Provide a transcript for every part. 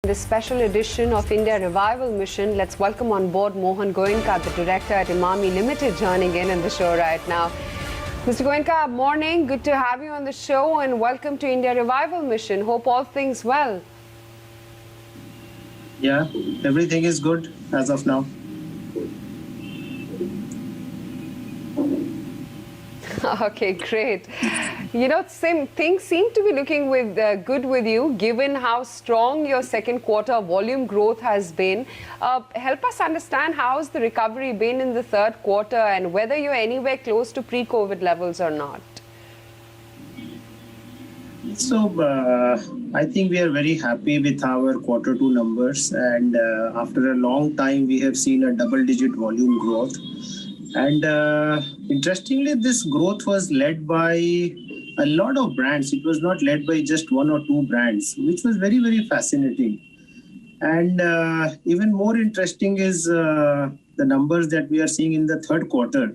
This special edition of India Revival Mission. Let's welcome on board Mohan Goenka, the director at Emami Limited, joining in the show right now. Mr. Goenka, morning. Good to have you on the show and welcome to India Revival Mission. Hope all things well. Yeah, everything is good as of now. Okay, great. You know, things seem to be looking good with you, given how strong your second quarter volume growth has been. Help us understand how's the recovery been in the third quarter and whether you're anywhere close to pre-COVID levels or not. So, I think we are very happy with our quarter two numbers, and after a long time, we have seen a double-digit volume growth. And interestingly, this growth was led by a lot of brands. It was not led by just one or two brands, which was very, very fascinating. And even more interesting is the numbers that we are seeing in the third quarter.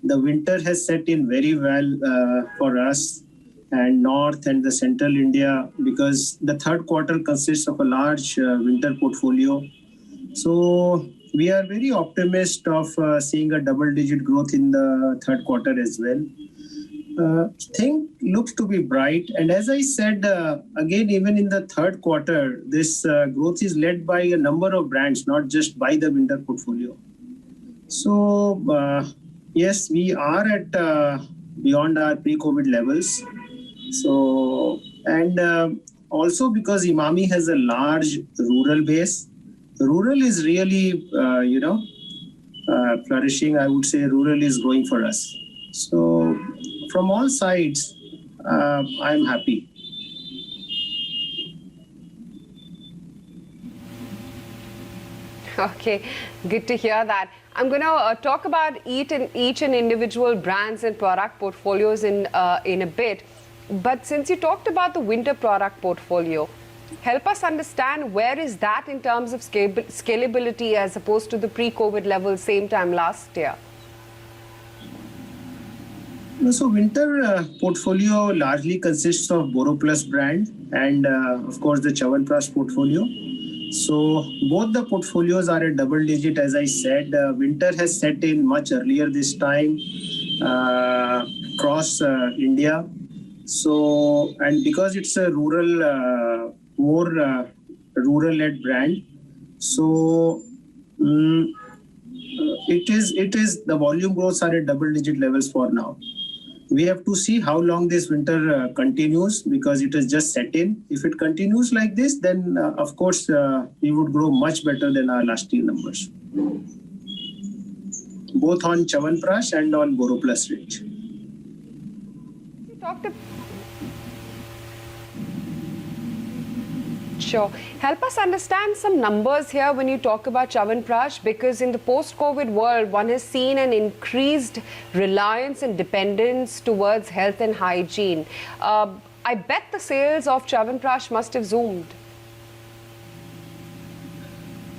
The winter has set in very well for us and North and the Central India, because the third quarter consists of a large winter portfolio. So we are very optimistic of seeing a double-digit growth in the third quarter as well. Thing looks to be bright. And as I said, again, even in the third quarter, this growth is led by a number of brands, not just by the winter portfolio. So, yes, we are at beyond our pre-COVID levels. So, and also because Emami has a large rural base, rural is really, flourishing. I would say rural is growing for us. So from all sides, I'm happy. Okay, good to hear that. I'm going to talk about each and individual brands and product portfolios in a bit. But since you talked about the winter product portfolio, help us understand where is that in terms of scalability as opposed to the pre-COVID levels same time last year? So winter portfolio largely consists of BoroPlus brand and of course the Chyawanprash portfolio. So both the portfolios are at double digit. As I said, winter has set in much earlier this time across India. So, and because it's a rural, more rural-led brand, so it is the volume growths are at double-digit levels for now. We have to see how long this winter continues because it has just set in. If it continues like this, then of course we would grow much better than our last year numbers, both on Chyawanprash and on BoroPlus range. You talked about Sure. Help us understand some numbers here when you talk about Chyawanprash, because in the post-COVID world, one has seen an increased reliance and dependence towards health and hygiene. I bet the sales of Chyawanprash must have zoomed.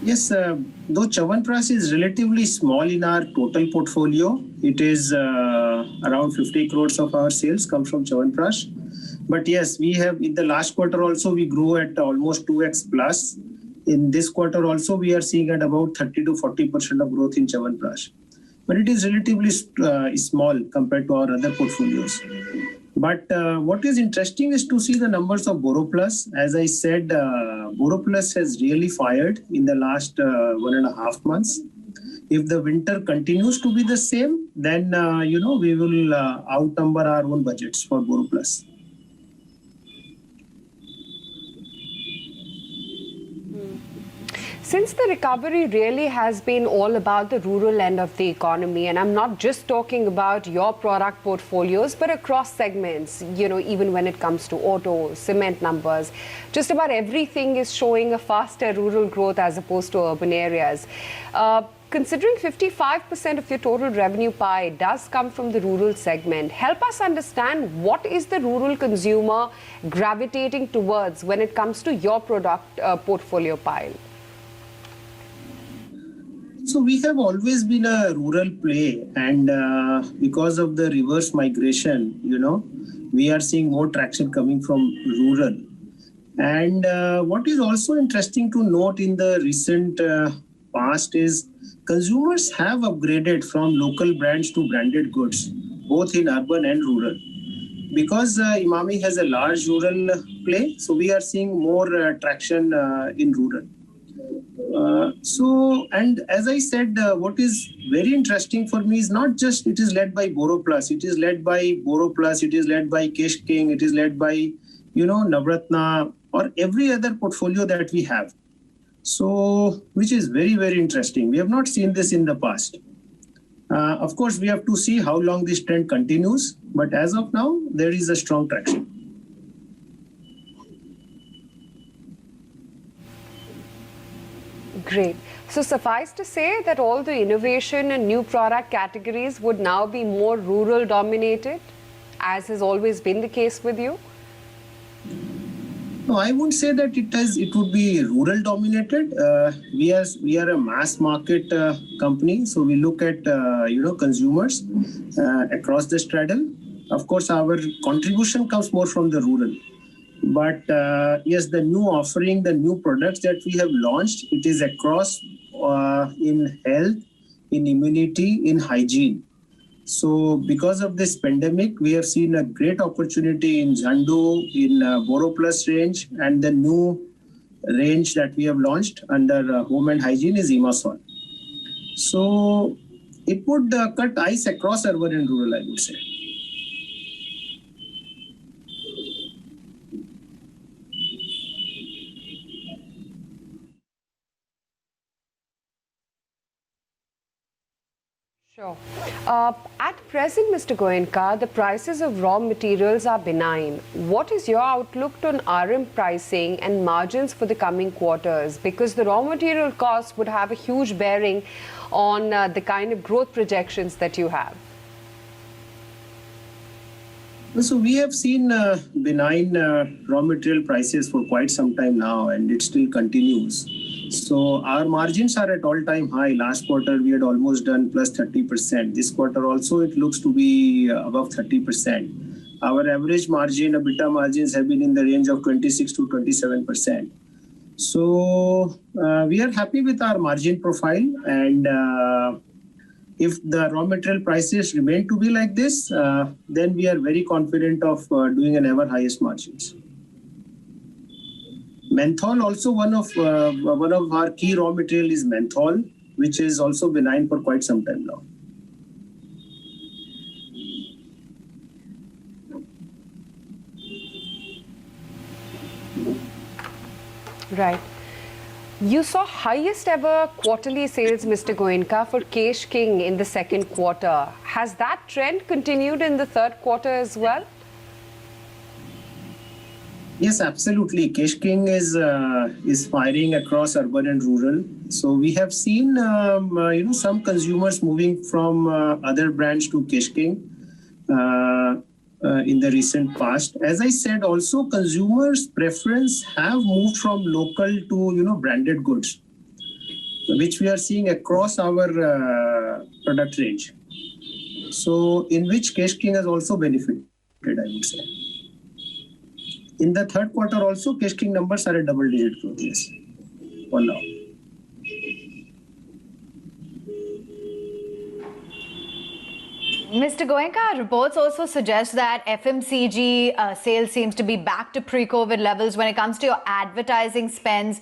Yes, though Chyawanprash is relatively small in our total portfolio, it is around 50 crores of our sales come from Chyawanprash. But yes, we have in the last quarter also we grew at almost 2x plus. In this quarter also we are seeing at about 30 to 40% of growth in Chyawanprash. But it is relatively small compared to our other portfolios. But what is interesting is to see the numbers of BoroPlus. As I said, BoroPlus has really fired in the last 1.5 months. If the winter continues to be the same, then we will outnumber our own budgets for BoroPlus. Since the recovery really has been all about the rural end of the economy, and I'm not just talking about your product portfolios, but across segments, even when it comes to auto, cement numbers, just about everything is showing a faster rural growth as opposed to urban areas. Considering 55% of your total revenue pie does come from the rural segment, help us understand what is the rural consumer gravitating towards when it comes to your product portfolio pile? So we have always been a rural play, and because of the reverse migration, we are seeing more traction coming from rural. And what is also interesting to note in the recent past is consumers have upgraded from local brands to branded goods, both in urban and rural. Because Imami has a large rural play, so we are seeing more traction in rural. And as I said, what is very interesting for me is not just it is led by BoroPlus, it is led by BoroPlus, it is led by Kesh King, it is led by, Navratna or every other portfolio that we have. So, which is very, very interesting. We have not seen this in the past. Of course, we have to see how long this trend continues, but as of now, there is a strong traction. Great. So suffice to say that all the innovation and new product categories would now be more rural dominated, as has always been the case with you? No, I wouldn't say that it would be rural dominated. We are a mass market company, so we look at consumers across the straddle. Of course, our contribution comes more from the rural. But yes, the new offering, the new products that we have launched, it is across in health, in immunity, in hygiene. So because of this pandemic, we have seen a great opportunity in Zandu, in BoroPlus range, and the new range that we have launched under home and hygiene is Imasol. So it would cut ice across urban and rural, I would say. Sure. At present, Mr. Goenka, the prices of raw materials are benign. What is your outlook on RM pricing and margins for the coming quarters? Because the raw material costs would have a huge bearing on the kind of growth projections that you have. So we have seen benign raw material prices for quite some time now, and it still continues. So our margins are at all-time high. Last quarter, we had almost done plus 30%. This quarter also, it looks to be above 30%. Our average margin, EBITDA margins have been in the range of 26 to 27%. So we are happy with our margin profile. And if the raw material prices remain to be like this, then we are very confident of doing an ever highest margins. Menthol also one of our key raw material is menthol, which is also benign for quite some time now. Right. You saw highest ever quarterly sales, Mr. Goenka, for Kesh King in the second quarter. Has that trend continued in the third quarter as well? Yes, absolutely. Kesh King is firing across urban and rural. So we have seen some consumers moving from other brands to Kesh King in the recent past. As I said, also consumers' preference have moved from local to branded goods, which we are seeing across our product range. So in which Kesh King has also benefited, I would say. In the third quarter also, Kesh King numbers are a double-digit growth, yes, for now. Mr. Goenka, reports also suggest that FMCG sales seems to be back to pre-COVID levels when it comes to your advertising spends.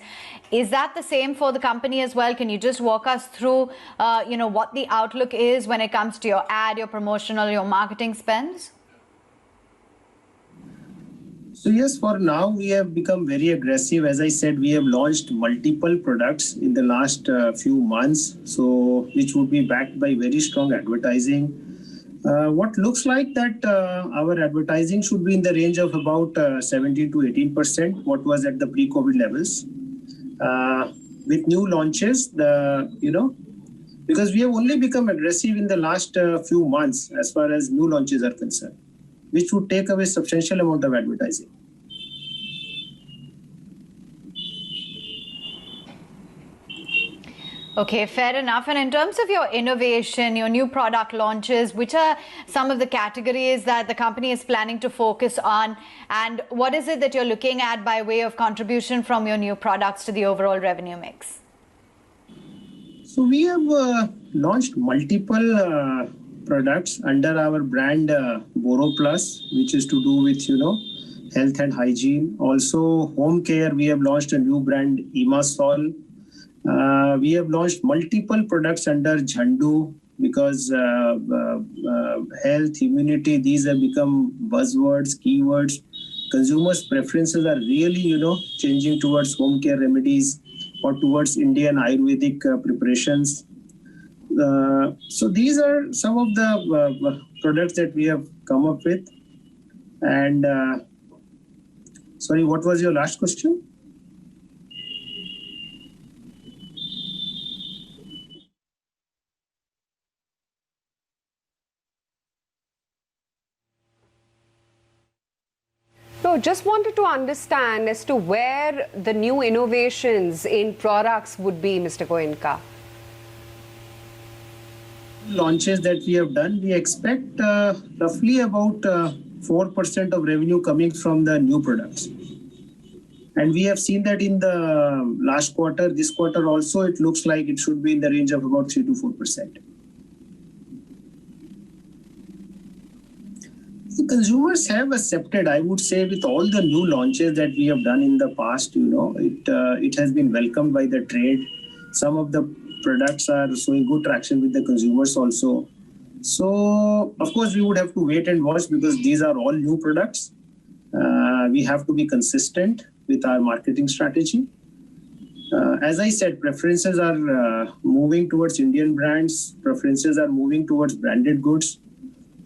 Is that the same for the company as well? Can you just walk us through, what the outlook is when it comes to your ad, your promotional, your marketing spends? So yes, for now, we have become very aggressive. As I said, we have launched multiple products in the last few months, so which would be backed by very strong advertising. What looks like that our advertising should be in the range of about 17 to 18%, what was at the pre-COVID levels. With new launches, because we have only become aggressive in the last few months as far as new launches are concerned, which would take away substantial amount of advertising. Okay, fair enough. And in terms of your innovation, your new product launches, which are some of the categories that the company is planning to focus on? And what is it that you're looking at by way of contribution from your new products to the overall revenue mix? So we have launched multiple products under our brand Boro Plus, which is to do with, health and hygiene. Also, home care, we have launched a new brand, Imasol. We have launched multiple products under Jhandu because health, immunity, these have become buzzwords, keywords. Consumers' preferences are really, changing towards home care remedies or towards Indian Ayurvedic preparations. So these are some of the products that we have come up with. And sorry, what was your last question? No, just wanted to understand as to where the new innovations in products would be, Mr. Goenka. Launches that we have done, we expect roughly about 4% of revenue coming from the new products. And we have seen that in the last quarter, this quarter also, it looks like it should be in the range of about 3 to 4%. The consumers have accepted, I would say, with all the new launches that we have done in the past, it has been welcomed by the trade. Some of the products are showing good traction with the consumers also. So, of course, we would have to wait and watch because these are all new products. We have to be consistent with our marketing strategy. As I said, preferences are moving towards Indian brands. Preferences are moving towards branded goods.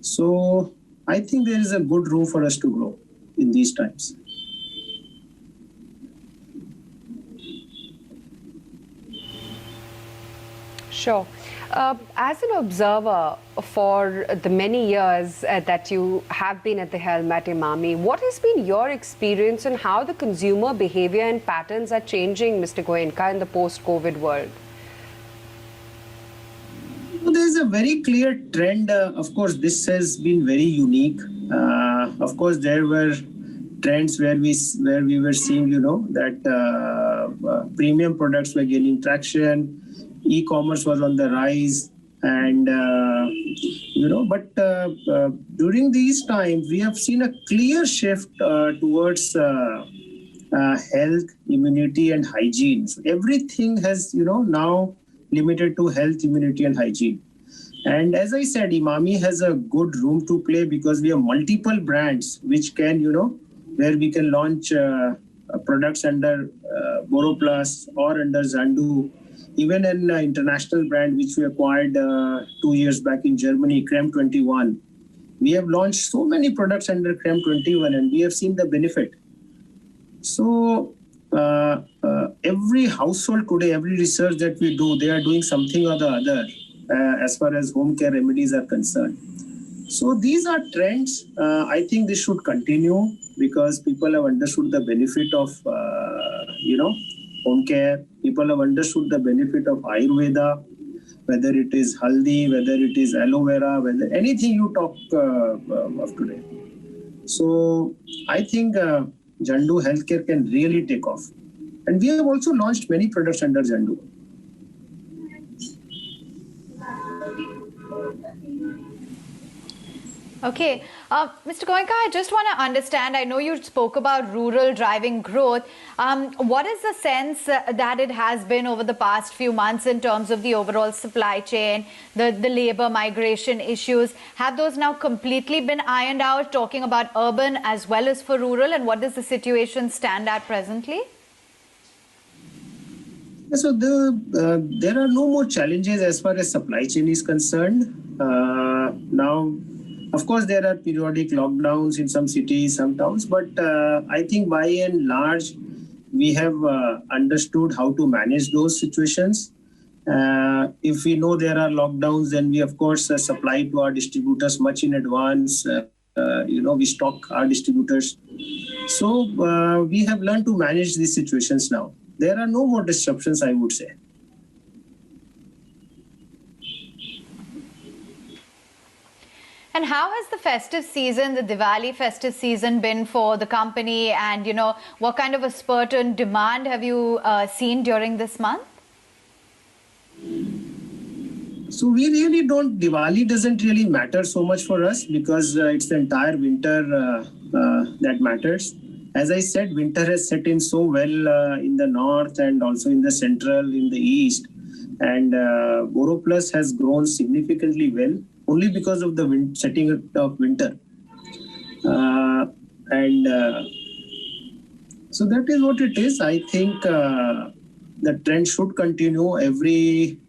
So I think there is a good room for us to grow in these times. Sure. As an observer for the many years that you have been at the helm at Emami, what has been your experience on how the consumer behavior and patterns are changing, Mr. Goenka, in the post-COVID world? There's a very clear trend. Of course, this has been very unique. Of course, there were trends where we were seeing, that premium products were gaining traction. E-commerce was on the rise, and but during these times we have seen a clear shift towards health, immunity, and hygiene. So everything has now limited to health, immunity, and hygiene. And as I said, Emami has a good room to play because we have multiple brands which can, where we can launch products under Boro Plus or under Zandu. Even an international brand which we acquired 2 years back in Germany, Creme 21. We have launched so many products under Creme 21 and we have seen the benefit. So every household today, every research that we do, they are doing something or the other as far as home care remedies are concerned. So these are trends. I think this should continue because people have understood the benefit of, home care. People have understood the benefit of Ayurveda, whether it is haldi, whether it is aloe vera, whether anything you talk of today. So I think Zandu Healthcare can really take off. And we have also launched many products under Zandu. Okay. Mr. Goenka, I just want to understand, I know you spoke about rural driving growth. What is the sense that it has been over the past few months in terms of the overall supply chain, the labor migration issues? Have those now completely been ironed out, talking about urban as well as for rural? And what does the situation stand at presently? So there are no more challenges as far as supply chain is concerned. Now, of course, there are periodic lockdowns in some cities, some towns, but I think by and large, we have understood how to manage those situations. If we know there are lockdowns, then we, of course, supply to our distributors much in advance. We stock our distributors. So we have learned to manage these situations now. There are no more disruptions, I would say. And how has the festive season, the Diwali festive season, been for the company? And, what kind of a spurt in demand have you seen during this month? So we really don't, Diwali doesn't really matter so much for us because it's the entire winter that matters. As I said, winter has set in so well in the north and also in the central, in the east. And BoroPlus has grown significantly well only because of the setting of winter. So that is what it is. I think the trend should continue. Every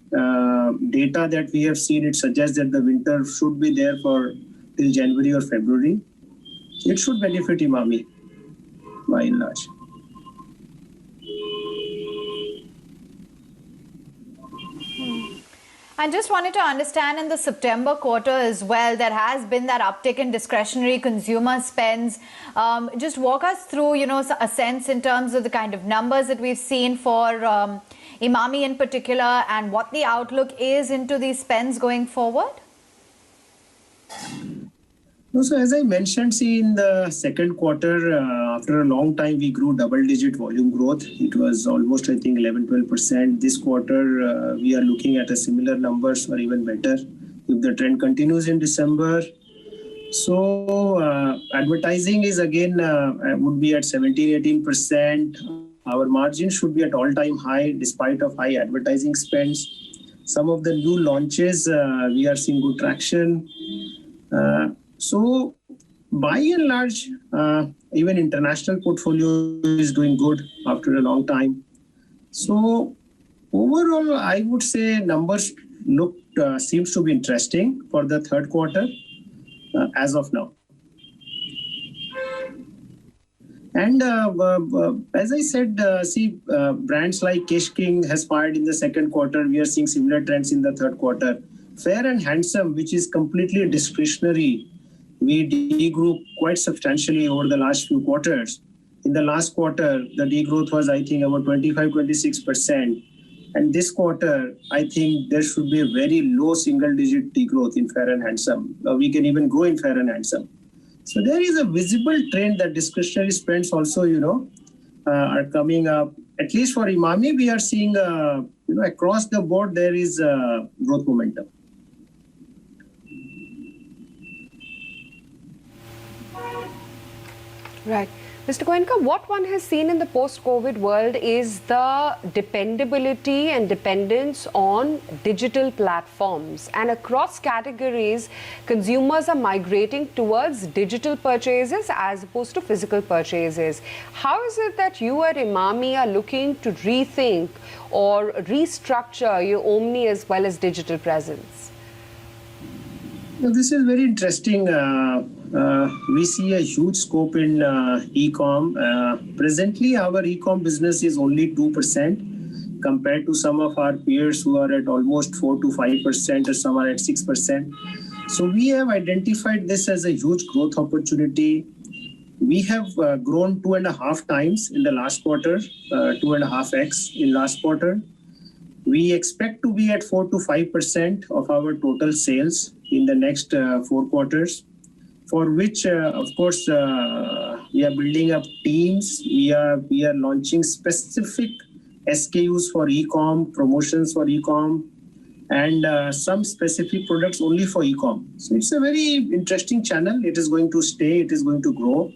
data that we have seen, it suggests that the winter should be there for till January or February. It should benefit Emami by and large. I just wanted to understand in the September quarter as well, there has been that uptick in discretionary consumer spends. Just walk us through, a sense in terms of the kind of numbers that we've seen for Emami in particular and what the outlook is into these spends going forward. So as I mentioned, in the second quarter, after a long time, we grew double-digit volume growth. It was almost, I think, 11-12%. This quarter, we are looking at a similar numbers or even better if the trend continues in December. So advertising is again would be at 17-18%. Our margin should be at all-time high despite of high advertising spends. Some of the new launches, we are seeing good traction. So by and large, even international portfolio is doing good after a long time. So overall, I would say numbers seems to be interesting for the third quarter as of now. And as I said, brands like Kesh King has fired in the second quarter. We are seeing similar trends in the third quarter. Fair and Handsome, which is completely discretionary, we degrew quite substantially over the last few quarters. In the last quarter, the degrowth was, I think, about 25-26%. And this quarter, I think there should be a very low single-digit degrowth in Fair and Handsome. We can even grow in Fair and Handsome. So there is a visible trend that discretionary spends also, are coming up. At least for Emami, we are seeing, across the board, there is growth momentum. Right. Mr. Goenka, what one has seen in the post-COVID world is the dependability and dependence on digital platforms. And across categories, consumers are migrating towards digital purchases as opposed to physical purchases. How is it that you at Emami are looking to rethink or restructure your Omni as well as digital presence? Well, this is very interesting. We see a huge scope in e-com. Presently, our e-com business is only 2% compared to some of our peers who are at almost 4 to 5% or some are at 6%. So we have identified this as a huge growth opportunity. We have grown 2.5 times in the last quarter, 2.5x in last quarter. We expect to be at 4 to 5% of our total sales in the next 4 quarters, for which, of course, we are building up teams. We are launching specific SKUs for e-com, promotions for e-com, and some specific products only for e-com. So it's a very interesting channel. It is going to stay. It is going to grow.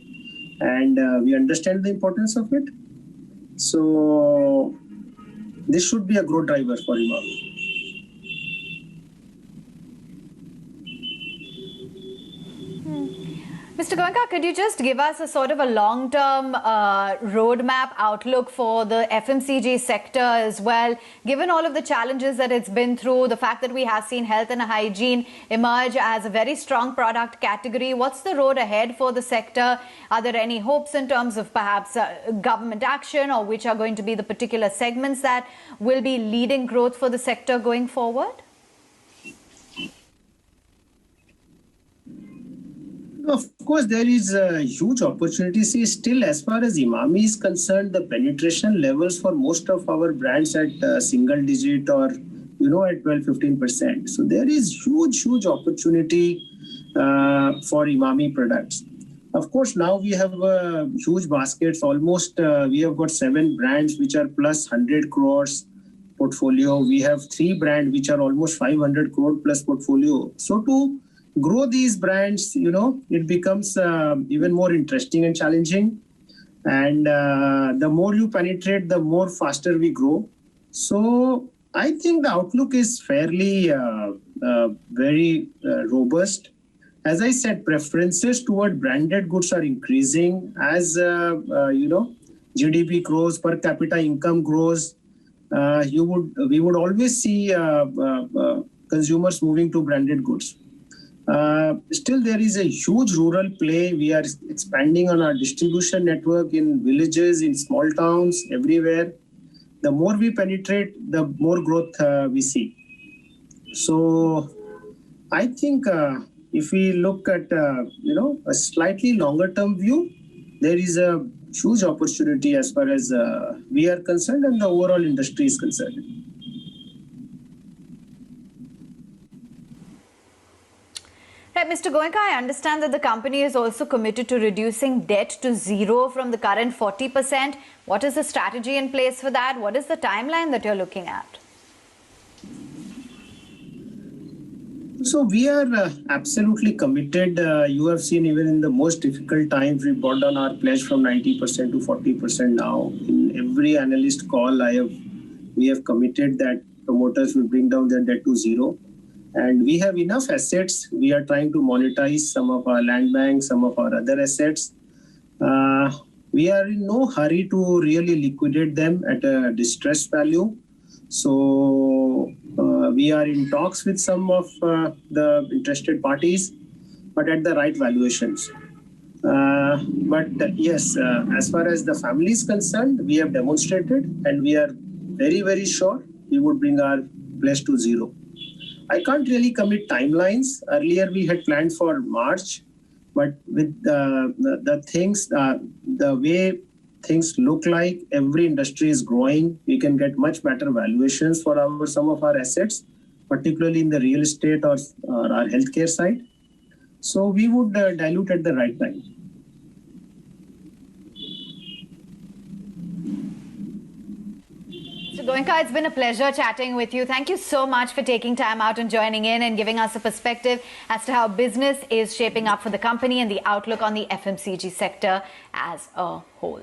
And we understand the importance of it. So this should be a growth driver for Emami. Mr. Goenka, could you just give us a sort of a long-term roadmap outlook for the FMCG sector as well, given all of the challenges that it's been through, the fact that we have seen health and hygiene emerge as a very strong product category? What's the road ahead for the sector? Are there any hopes in terms of perhaps government action, or which are going to be the particular segments that will be leading growth for the sector going forward? Of course, there is a huge opportunity. See, still, as far as Emami is concerned, the penetration levels for most of our brands at single digit or, at 12-15%. So there is huge opportunity. for Emami products. Of course, now we have huge baskets. Almost we have got 7 brands which are plus 100 crores portfolio. We have 3 brands which are almost 500 crore plus portfolio. So to grow these brands, it becomes even more interesting and challenging. And the more you penetrate, the more faster we grow. So I think the outlook is fairly very robust. As I said, preferences toward branded goods are increasing as GDP grows, per capita income grows. We would always see consumers moving to branded goods. Still, there is a huge rural play. We are expanding on our distribution network in villages, in small towns, everywhere. The more we penetrate, the more growth we see. So I think if we look at a slightly longer term view, there is a huge opportunity as far as we are concerned and the overall industry is concerned. Right, Mr. Goenka, I understand that the company is also committed to reducing debt to zero from the current 40%. What is the strategy in place for that? What is the timeline that you're looking at? So we are absolutely committed. You have seen even in the most difficult times, we brought down our pledge from 90% to 40% now. In every analyst call, we have committed that promoters will bring down their debt to zero. And we have enough assets. We are trying to monetize some of our land banks, some of our other assets. We are in no hurry to really liquidate them at a distressed value. So we are in talks with some of the interested parties, but at the right valuations. But yes, as far as the family is concerned, we have demonstrated and we are very, very sure we would bring our pledge to zero. I can't really commit timelines. Earlier we had planned for March, but with the things, the way things look like, every industry is growing. We can get much better valuations for some of our assets, particularly in the real estate or our healthcare side. So we would dilute at the right time. Mr. Goenka, it's been a pleasure chatting with you. Thank you so much for taking time out and joining in and giving us a perspective as to how business is shaping up for the company and the outlook on the FMCG sector as a whole.